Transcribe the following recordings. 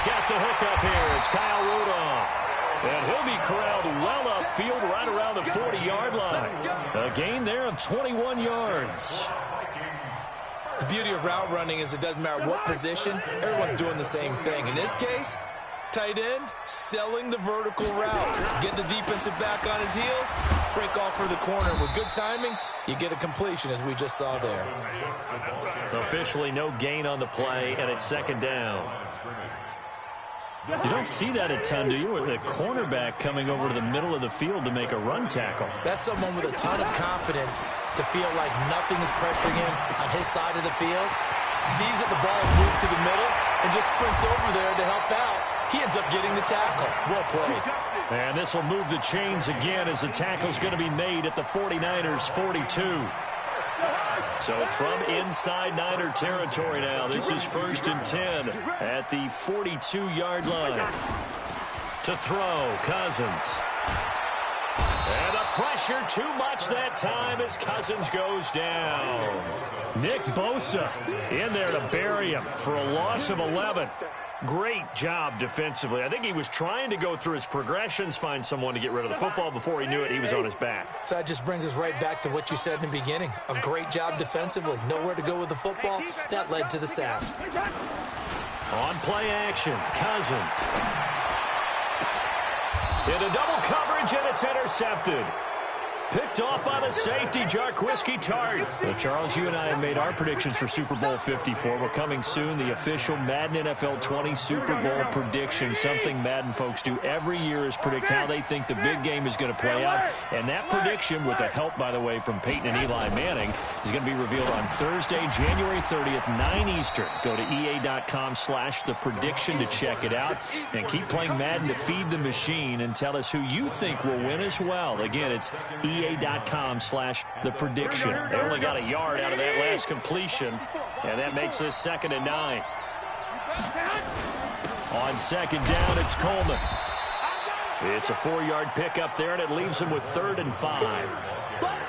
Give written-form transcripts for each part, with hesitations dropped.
got the hookup here. It's Kyle Rudolph. And he'll be corralled well upfield right around the 40-yard line. A gain there of 21 yards. The beauty of route running is it doesn't matter what position. Everyone's doing the same thing. In this case, tight end, selling the vertical route. Get the defensive back on his heels, break off for the corner. With good timing, you get a completion, as we just saw there. Officially no gain on the play, and it's second down. You don't see that a ton, do you? With a cornerback coming over to the middle of the field to make a run tackle. That's someone with a ton of confidence to feel like nothing is pressuring him on his side of the field. Sees that the ball is moved to the middle and just sprints over there to help out. He ends up getting the tackle. Well played. And this will move the chains again as the tackle's going to be made at the 49ers 42. So from inside Niner territory now, this is 1st and 10 at the 42-yard line. To throw, Cousins. And the pressure too much that time as Cousins goes down. Nick Bosa in there to bury him for a loss of 11. Great job defensively. I think he was trying to go through his progressions, find someone to get rid of the football. Before he knew it, he was on his back. So that just brings us right back to what you said in the beginning. A great job defensively. Nowhere to go with the football. That led to the sack. On play action, Cousins. Into double coverage, and it's intercepted. Picked off by the safety, Jarquiski Tart. So, Charles, you and I have made our predictions for Super Bowl 54. We're coming soon, the official Madden NFL 20 Super Bowl prediction. Something Madden folks do every year is predict how they think the big game is going to play out. And that prediction, with the help, by the way, from Peyton and Eli Manning, is going to be revealed on Thursday, January 30th, 9 Eastern. Go to EA.com/theprediction to check it out. And keep playing Madden to feed the machine and tell us who you think will win as well. Again, it's EA.com/theprediction. They only got a yard out of that last completion, and that makes this 2nd and 9. On 2nd down, it's Coleman. It's a 4-yard pickup there, and it leaves him with 3rd and 5.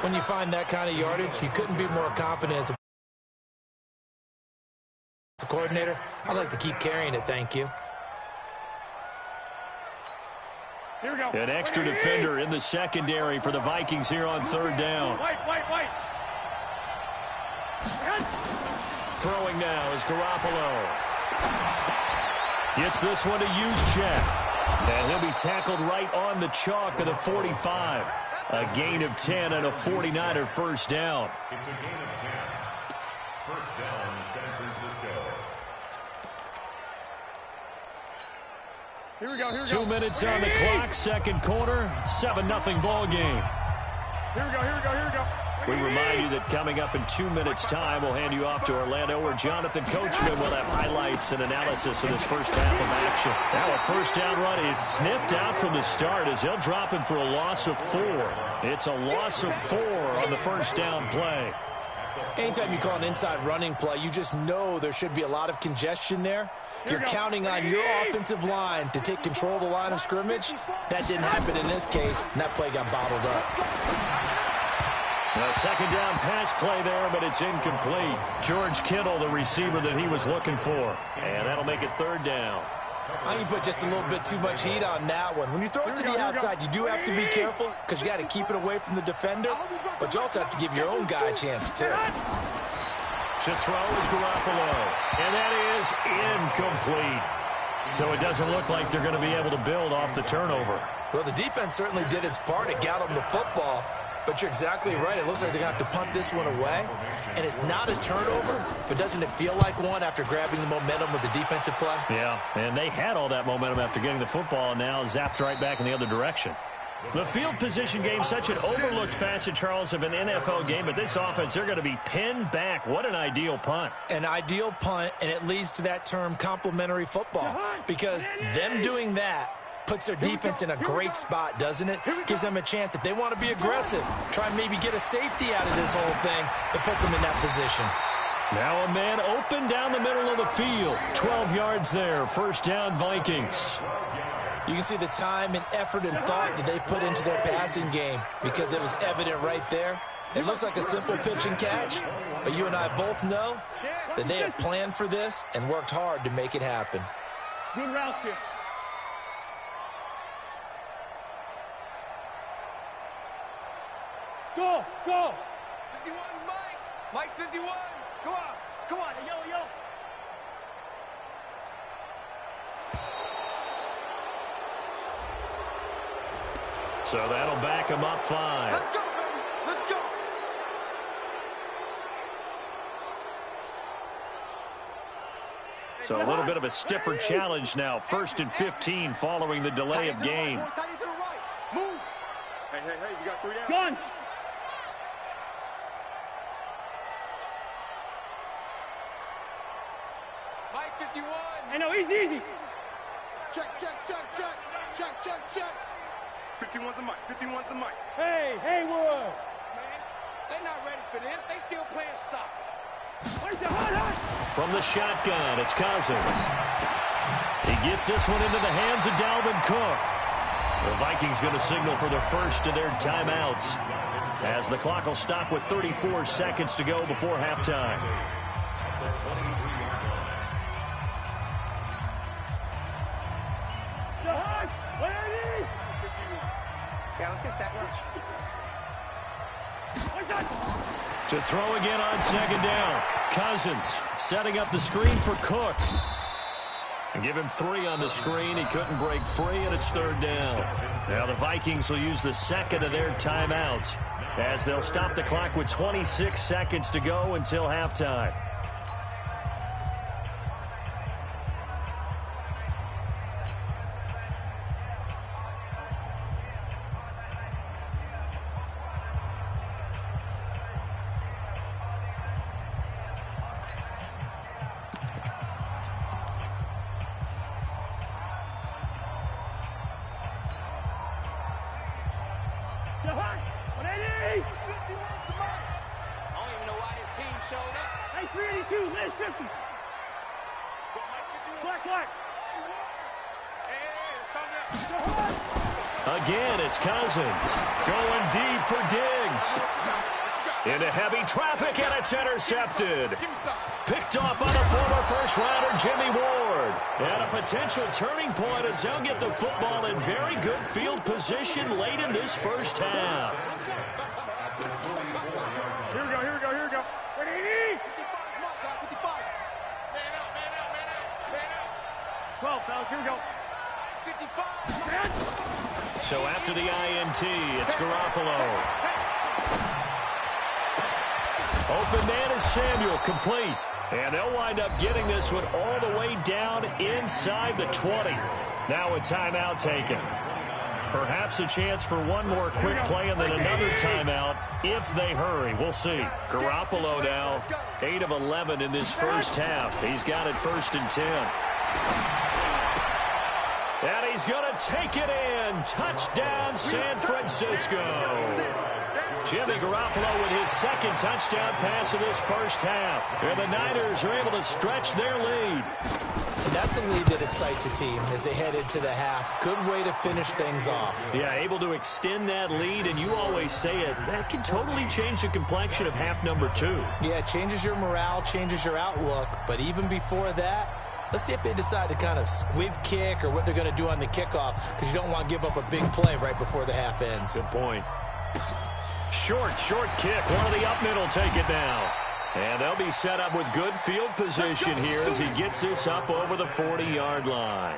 When you find that kind of yardage, you couldn't be more confident as a coordinator. I'd like to keep carrying it, thank you. Here we go. An extra defender in the secondary for the Vikings here on 3rd down. Wait. Throwing now is Garoppolo. Gets this one to Juszczyk. And he'll be tackled right on the chalk of the 45. A gain of 10 and a 49er first down. It's a gain of 10. First down, San Francisco. Here we go. 2 minutes on the clock, second quarter, 7-0 ball game. Here we go. We remind you that coming up in 2 minutes' time, we'll hand you off to Orlando, where Jonathan Coachman will have highlights and analysis of this first half of action. Now a first down run is sniffed out from the start as they'll drop him for a loss of 4. It's a loss of 4 on the first down play. Anytime you call an inside running play, you just know there should be a lot of congestion there. You're counting on your offensive line to take control of the line of scrimmage. That didn't happen in this case, and that play got bottled up. A second down pass play there, but it's incomplete. George Kittle, the receiver that he was looking for. And that'll make it 3rd down. I think you put just a little bit too much heat on that one. When you throw it to the outside, you do have to be careful because you got to keep it away from the defender, but you also have to give your own guy a chance, too. To throw is Garoppolo, and that is incomplete. So it doesn't look like they're going to be able to build off the turnover. Well, the defense certainly did its part. It got them the football, but you're exactly right. It looks like they're going to have to punt this one away, and it's not a turnover, but doesn't it feel like one after grabbing the momentum with the defensive play? Yeah, and they had all that momentum after getting the football, and now zapped right back in the other direction. The field position game, such an overlooked facet, Charles, of an NFL game, but this offense, they're going to be pinned back. What an ideal punt. An ideal punt, and it leads to that term complementary football, because them doing that puts their defense in a great spot, doesn't it? Gives them a chance. If they want to be aggressive, try and maybe get a safety out of this whole thing, that puts them in that position. Now a man open down the middle of the field. 12 yards there. First down, Vikings. You can see the time and effort and thought that they put into their passing game because it was evident right there. It looks like a simple pitch and catch, but you and I both know that they have planned for this and worked hard to make it happen. Good route here. Go, go. 51, Mike. Mike, 51. Come on, come on, yo, yo. So that'll back him up 5. Let's go, baby. Let's go. So a little bit of a stiffer challenge now. 1st and 15 following the delay of game. Tight to the right. Move. Hey, hey, hey, you got 3 down. Gun. Mike, 51. I know, easy. Check, check, check, check. Check, check, check. 51's the mic. 51's the mic. Hey, Haywood. Man, they're not ready for this. They still playing soccer. From the shotgun, it's Cousins. He gets this one into the hands of Dalvin Cook. The Vikings going to signal for the first of their timeouts, as the clock will stop with 34 seconds to go before halftime. Yeah, let's get sack lunch. To throw again on 2nd down. Cousins setting up the screen for Cook. And give him 3 on the screen. He couldn't break free, and it's 3rd down. Now the Vikings will use the second of their timeouts, as they'll stop the clock with 26 seconds to go until halftime. Again, it's Cousins going deep for Diggs. Into heavy traffic, and it's intercepted. Picked off by the former first-rounder Jimmy Ward. And a potential turning point as they'll get the football in very good field position late in this first half. Here we go, here we go, here we go. 12, fellas, here we go. 55. So after the INT, it's Garoppolo. Open man is Samuel, complete. And they'll wind up getting this one all the way down inside the 20. Now a timeout taken. Perhaps a chance for one more quick play and then another timeout if they hurry. We'll see. Garoppolo now, 8 of 11 in this first half. He's got it 1st and 10. And he's going to take it in. Touchdown, San Francisco. Jimmy Garoppolo with his 2nd touchdown pass of this first half. And the Niners are able to stretch their lead. And that's a lead that excites a team as they head into the half. Good way to finish things off. Yeah, able to extend that lead, and you always say it, that can totally change the complexion of half number 2. Yeah, it changes your morale, changes your outlook. But even before that, let's see if they decide to kind of squib kick or what they're going to do on the kickoff, because you don't want to give up a big play right before the half ends. Good point. Short kick. One of the up middle take it now. And they'll be set up with good field position here as he gets this up over the 40-yard line.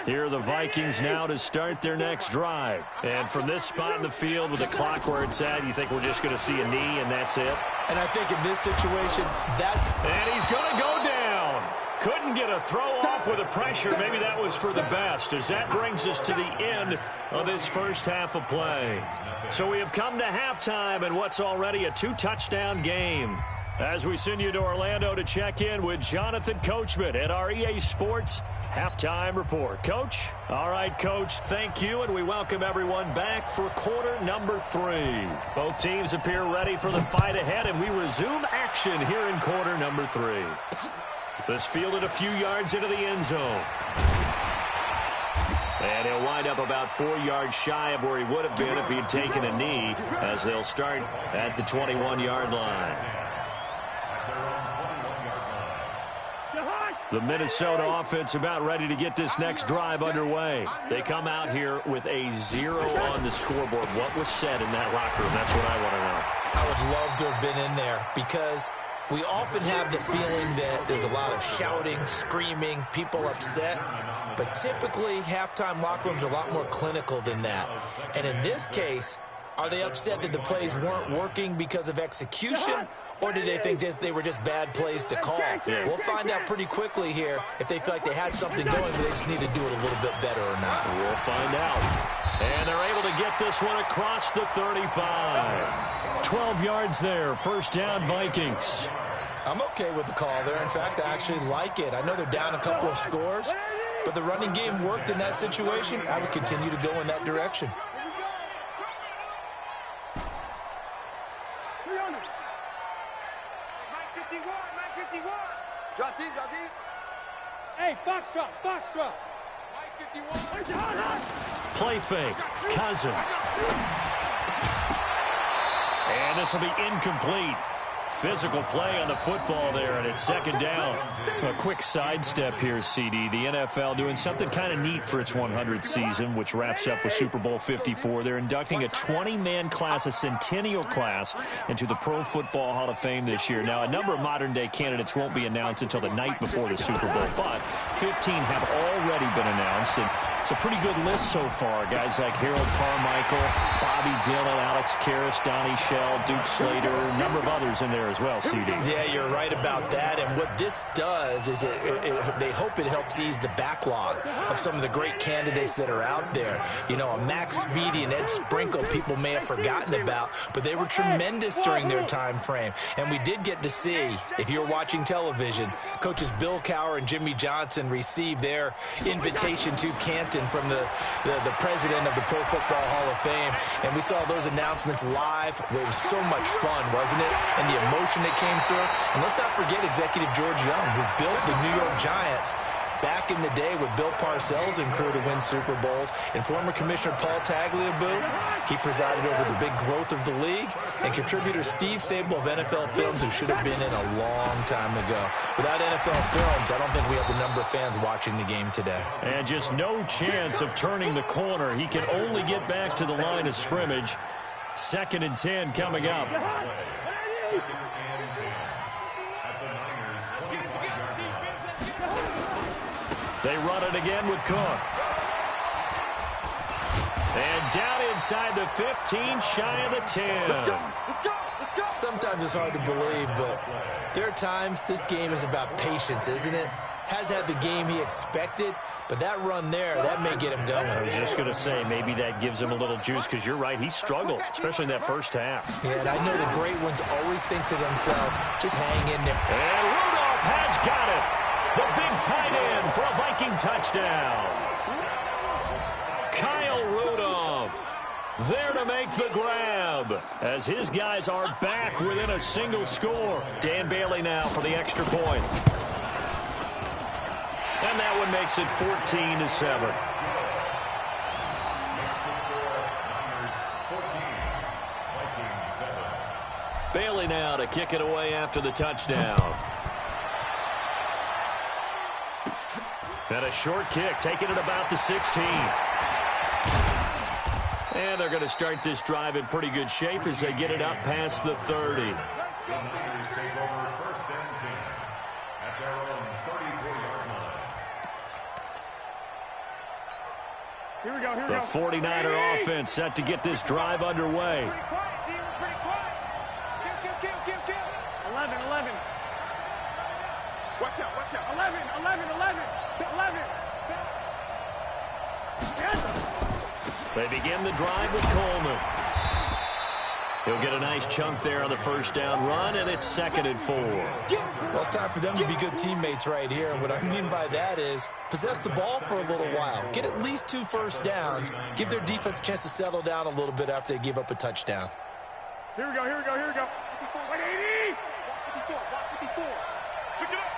Here are the Vikings now to start their next drive. And from this spot in the field with the clock where it's at, you think we're just going to see a knee and that's it? And I think in this situation, that's... And he's going to go down. Couldn't get a throw off with the pressure. Maybe that was for the best, as that brings us to the end of this first half of play. So we have come to halftime in what's already a 2-touchdown game. As we send you to Orlando to check in with Jonathan Coachman at our EA Sports Halftime Report. Coach? All right, Coach, thank you, and we welcome everyone back for quarter number 3. Both teams appear ready for the fight ahead, and we resume action here in quarter number 3. This fielded a few yards into the end zone. And he'll wind up about 4 yards shy of where he would have been if he had taken a knee, as they'll start at the 21-yard line. The Minnesota offense about ready to get this next drive underway. They come out here with a 0 on the scoreboard. What was said in that locker room? That's what I want to know. I would love to have been in there, because we often have the feeling that there's a lot of shouting, screaming, people upset. But typically, halftime locker rooms are a lot more clinical than that. And in this case, are they upset that the plays weren't working because of execution, or did they think they were just bad plays to call? We'll find out pretty quickly here if they feel like they had something going, but they just need to do it a little bit better or not. We'll find out. And they're able to get this one across the 35. 12 yards there. First down, Vikings. I'm okay with the call there. In fact, I actually like it. I know they're down a couple of scores, but the running game worked in that situation. I would continue to go in that direction. Drop deep, drop deep. Hey, box drop, box drop. Play fake. Cousins. And this will be incomplete. Physical play on the football there, and it's second down. A quick sidestep here, CD. The NFL doing something kind of neat for its 100th season, which wraps up with Super Bowl 54. They're inducting a 20-man class, a centennial class, into the Pro Football Hall of Fame this year. Now, a number of modern-day candidates won't be announced until the night before the Super Bowl, but 15 have already been announced, and it's a pretty good list so far. Guys like Harold Carmichael, Bobby Dillon, Alex Karras, Donnie Shell, Duke Slater, a number of others in there as well, CD. Yeah, you're right about that. And what this does is they hope it helps ease the backlog of some of the great candidates that are out there. You know, a Max Speedy and Ed Sprinkle, people may have forgotten about, but they were tremendous during their time frame. And we did get to see, if you're watching television, coaches Bill Cowher and Jimmy Johnson receive their invitation to Canton from the president of the Pro Football Hall of Fame. And we saw those announcements live. It was so much fun, wasn't it? And the emotion that came through. And let's not forget Executive George Young, who built the New York Giants back in the day with Bill Parcells and crew to win Super Bowls. And former Commissioner Paul Tagliabue, he presided over the big growth of the league. And contributor Steve Sable of NFL Films, who should have been in a long time ago. Without NFL Films, I don't think we have the number of fans watching the game today. And just no chance of turning the corner. He can only get back to the line of scrimmage. 2nd and 10 coming up. They run it again with Cook. And down inside the 15, shy of the 10. Sometimes it's hard to believe, but there are times this game is about patience, isn't it? Has had the game he expected, but that run there, that may get him going. I was just going to say, maybe that gives him a little juice, because you're right, he struggled, especially in that first half. Yeah, and I know the great ones always think to themselves, just hang in there. And Rudolph has got it. The big tight end for a Viking touchdown. Kyle Rudolph there to make the grab, as his guys are back within a single score. Dan Bailey now for the extra point. And that one makes it 14-7. Bailey now to kick it away after the touchdown. And a short kick, taking it about the 16. And they're going to start this drive in pretty good shape as they get it up past the 30. The Niners take over 1st and 10 at their own 34-yard line. Here we go, here we The go. 49er offense set to get this drive underway. Pretty quiet, D. We're pretty quiet. Kill. 11. Watch out. 11. 11. They begin the drive with Coleman. He'll get a nice chunk there on the first down run, and it's 2nd and 4. Well, it's time for them to be good teammates right here. And what I mean by that is possess the ball for a little while. Get at least 2 first downs. Give their defense a chance to settle down a little bit after they give up a touchdown. Here we go. 180. 54. Pick it up.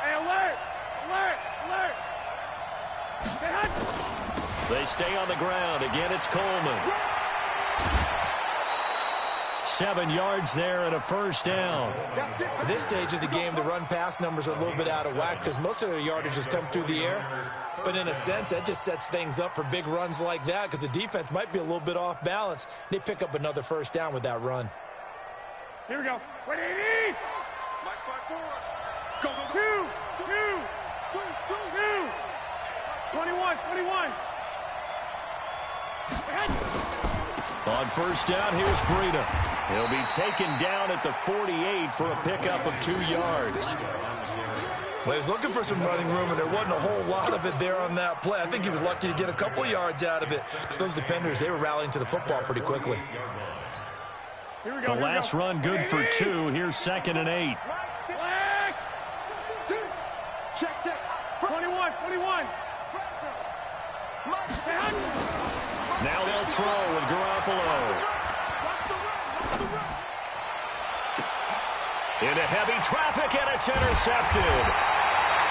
Hey, alert. They stay on the ground. Again, it's Coleman. 7 yards there and a first down. At this stage of the game, the run-pass numbers are a little bit out of whack because most of their yardage has come through the air. But in a sense, that just sets things up for big runs like that because the defense might be a little bit off balance. They pick up another first down with that run. Here we go. What do you need? Mike 5-4. Go, go, go. 21. On first down, here's Breida. He'll be taken down at the 48 for a pickup of 2 yards. Well, he was looking for some running room, and there wasn't a whole lot of it there on that play. I think he was lucky to get a couple of yards out of it. Because those defenders, they were rallying to the football pretty quickly. The last run good for 2. Here's 2nd and 8. Check. 21. Now they'll throw with Garoppolo. Into heavy traffic, and it's intercepted.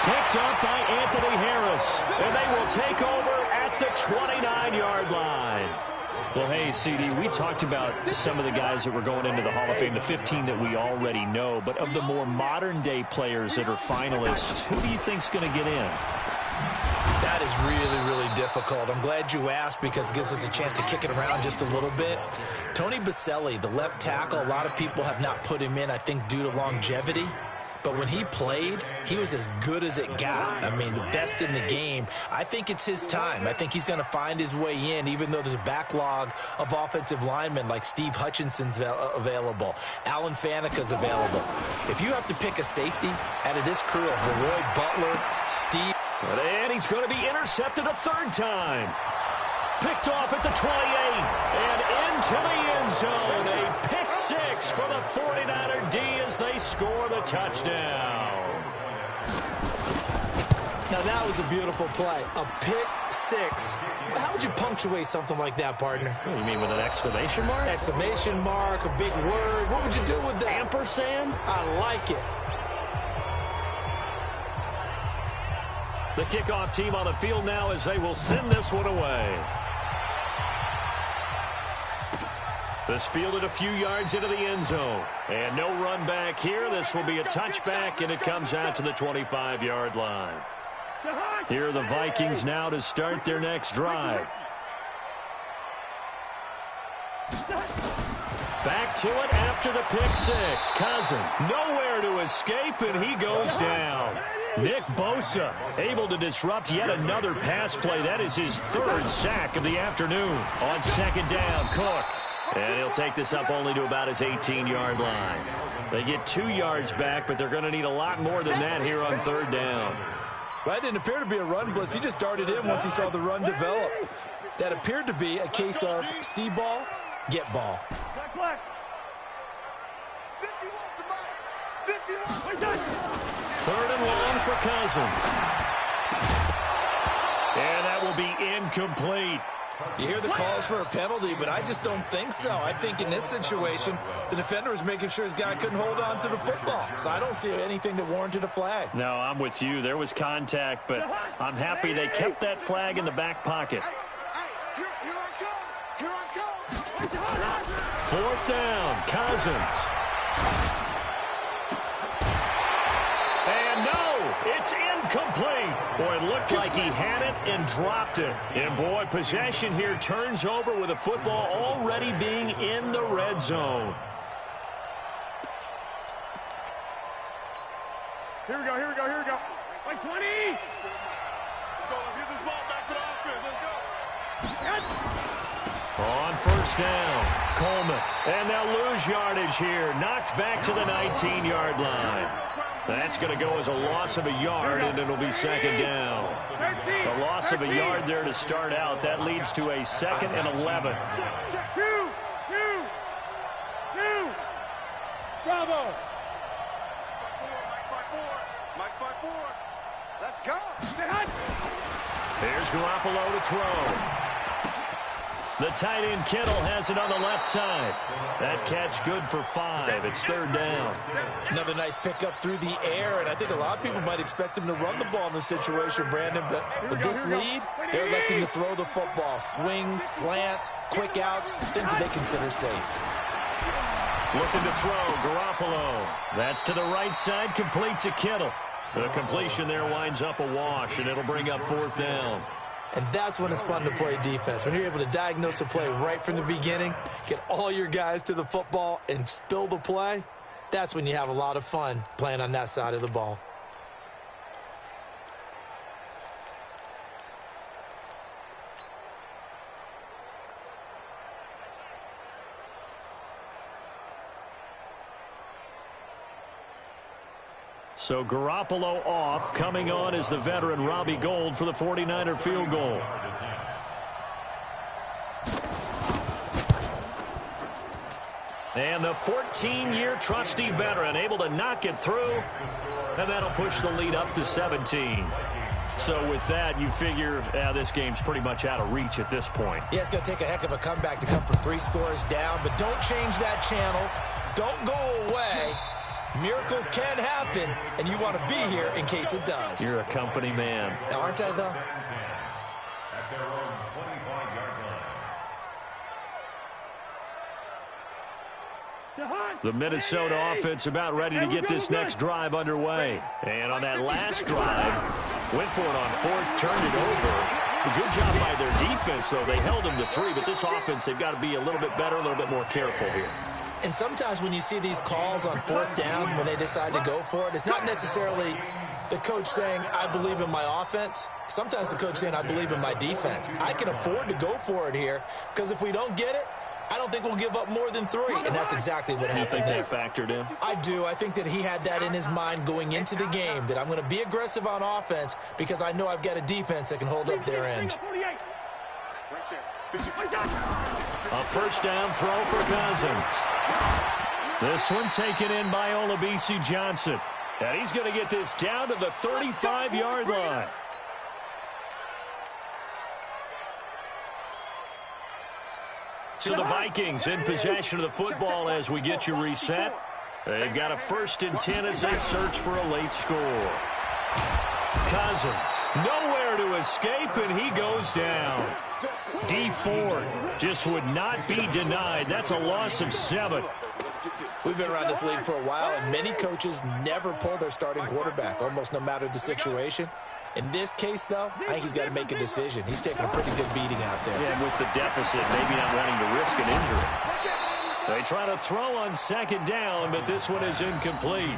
Picked up by Anthony Harris, and they will take over at the 29-yard line. Well, hey, CD, we talked about some of the guys that were going into the Hall of Fame, the 15 that we already know. But of the more modern-day players that are finalists, who do you think's going to get in? That is really, really difficult. I'm glad you asked because it gives us a chance to kick it around just a little bit. Tony Baselli, the left tackle, a lot of people have not put him in, I think, due to longevity. But when he played, he was as good as it got. I mean, the best in the game. I think it's his time. I think he's going to find his way in, even though there's a backlog of offensive linemen like Steve Hutchinson's available. Alan Fanika's available. If you have to pick a safety out of this crew of Leroy Butler, Steve... And he's going to be intercepted a 3rd time. Picked off at the 28 and into the end zone. A pick 6 for the 49er D as they score the touchdown. Now that was a beautiful play. A pick 6. How would you punctuate something like that, partner? What do you mean, with an exclamation mark? Exclamation mark, a big word. What would you do with that? Ampersand? I like it. The kickoff team on the field now as they will send this one away. This fielded a few yards into the end zone. And no run back here. This will be a touchback, and it comes out to the 25-yard line. Here are the Vikings now to start their next drive. Back to it after the pick 6. Cousin nowhere to escape, and he goes down. Nick Bosa able to disrupt yet another pass play. That is his 3rd sack of the afternoon. On 2nd down, Cook. And he'll take this up only to about his 18-yard line. They get 2 yards back, but they're going to need a lot more than that here on 3rd down. Well, that didn't appear to be a run blitz. He just darted in once he saw the run develop. That appeared to be a case of see ball, get ball. Black. 51. 3rd and long for Cousins. And that will be incomplete. You hear the calls for a penalty, but I just don't think so. I think in this situation, the defender was making sure his guy couldn't hold on to the football. So I don't see anything that warranted a flag. No, I'm with you. There was contact, but I'm happy they kept that flag in the back pocket. Here I come. 4th down, Cousins. And no, it's incomplete. Boy, it looked like he had it and dropped it. And boy, possession here turns over with the football already being in the red zone. Here we go. Like 20. Let's get this ball back to the offense. Let's go. On first down, Coleman. And they'll lose yardage here. Knocked back to the 19-yard line. That's going to go as a loss of a yard, and it'll be 2nd down. A loss of a yard there to start out. That leads to a 2nd and 11. Two. Bravo. Mike 5-4. Let's go. Here's Garoppolo to throw. The tight end Kittle has it on the left side. That catch good for 5. It's 3rd down. Another nice pickup through the air, and I think a lot of people might expect him to run the ball in this situation, Brandon, but with this lead, they're electing to throw the football. Swings, slants, quick outs, things that they consider safe. Looking to throw, Garoppolo. That's to the right side, complete to Kittle. The completion there winds up a wash, and it'll bring up 4th down. And that's when it's fun to play defense. When you're able to diagnose a play right from the beginning, get all your guys to the football and spill the play, that's when you have a lot of fun playing on that side of the ball. So Garoppolo off. Coming on is the veteran Robbie Gould for the 49er field goal. And the 14-year trusty veteran able to knock it through. And that'll push the lead up to 17. So with that, you figure this game's pretty much out of reach at this point. Yeah, it's going to take a heck of a comeback to come from 3 scores down. But don't change that channel. Don't go away. Miracles can happen, and you want to be here in case it does. You're a company man. Now, aren't I, though? At their own 25-yard line. The Minnesota offense about ready to get this next drive underway. And on that last drive, went for it on 4th, turned it over. A good job by their defense, though. They held them to 3, but this offense, they've got to be a little bit better, a little bit more careful here. And sometimes when you see these calls on 4th down, when they decide to go for it, it's not necessarily the coach saying, I believe in my offense. Sometimes the coach saying, I believe in my defense. I can afford to go for it here, because if we don't get it, I don't think we'll give up more than 3. And that's exactly what happened there. You think they factored in? I do. I think that he had that in his mind going into the game, that I'm going to be aggressive on offense because I know I've got a defense that can hold up their end. A 1st down throw for Cousins. This one taken in by Olabisi Johnson. And he's going to get this down to the 35-yard line. So the Vikings in possession of the football as we get you reset. They've got a 1st and 10 as they search for a late score. Cousins, nowhere to escape, and he goes down. D Ford just would not be denied. That's a loss of 7. We've been around this league for a while, and many coaches never pull their starting quarterback, almost no matter the situation. In this case, though, I think he's got to make a decision. He's taking a pretty good beating out there. Yeah, and with the deficit, maybe not wanting to risk an injury. They try to throw on 2nd down, but this one is incomplete.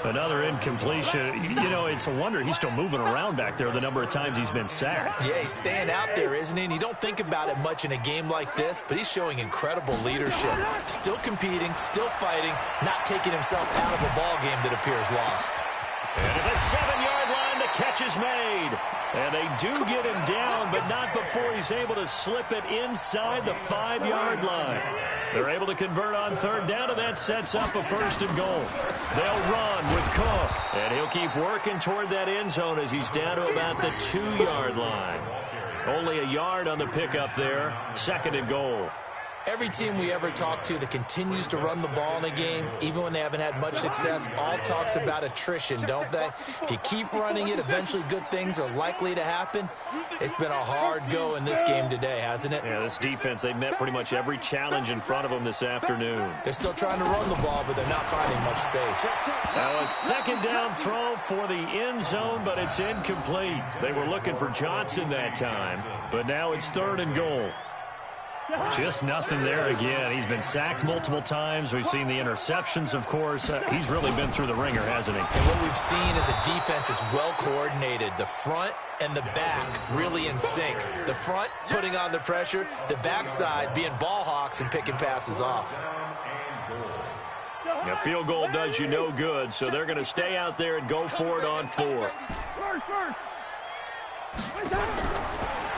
Another incompletion. You know, it's a wonder he's still moving around back there the number of times he's been sacked. Yeah, he's staying out there, isn't he? And you don't think about it much in a game like this, but he's showing incredible leadership. Still competing, still fighting, not taking himself out of a ball game that appears lost. And at the 7-yard line, the catch is made. And they do get him down, but not before he's able to slip it inside the 5-yard line. They're able to convert on 3rd down, and that sets up a 1st and goal. They'll run with Cook, and he'll keep working toward that end zone as he's down to about the 2-yard line. Only a yard on the pickup there. 2nd and goal. Every team we ever talk to that continues to run the ball in a game, even when they haven't had much success, all talks about attrition, don't they? If you keep running it, eventually good things are likely to happen. It's been a hard go in this game today, hasn't it? Yeah, this defense, they've met pretty much every challenge in front of them this afternoon. They're still trying to run the ball, but they're not finding much space. Now a 2nd down throw for the end zone, but it's incomplete. They were looking for Johnson that time, but now it's 3rd and goal. Just nothing there again. He's been sacked multiple times. We've seen the interceptions, of course. He's really been through the ringer, hasn't he? And what we've seen is a defense that's well coordinated. The front and the back really in sync. The front putting on the pressure. The backside being ball hawks and picking passes off. A field goal does you no good, so they're going to stay out there and go for it on 4th.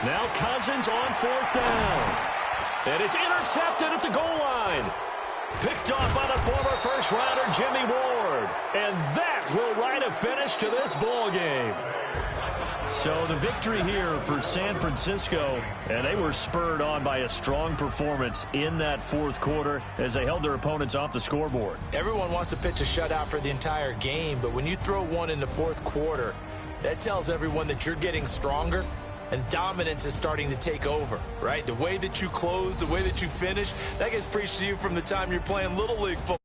Now Cousins on 4th down. And it's intercepted at the goal line. Picked off by the former first-rounder Jimmy Ward. And that will write a finish to this ball game. So the victory here for San Francisco, and they were spurred on by a strong performance in that fourth quarter as they held their opponents off the scoreboard. Everyone wants to pitch a shutout for the entire game, but when you throw one in the fourth quarter, that tells everyone that you're getting stronger and dominance is starting to take over, right? The way that you close, the way that you finish, that gets preached to you from the time you're playing Little League football.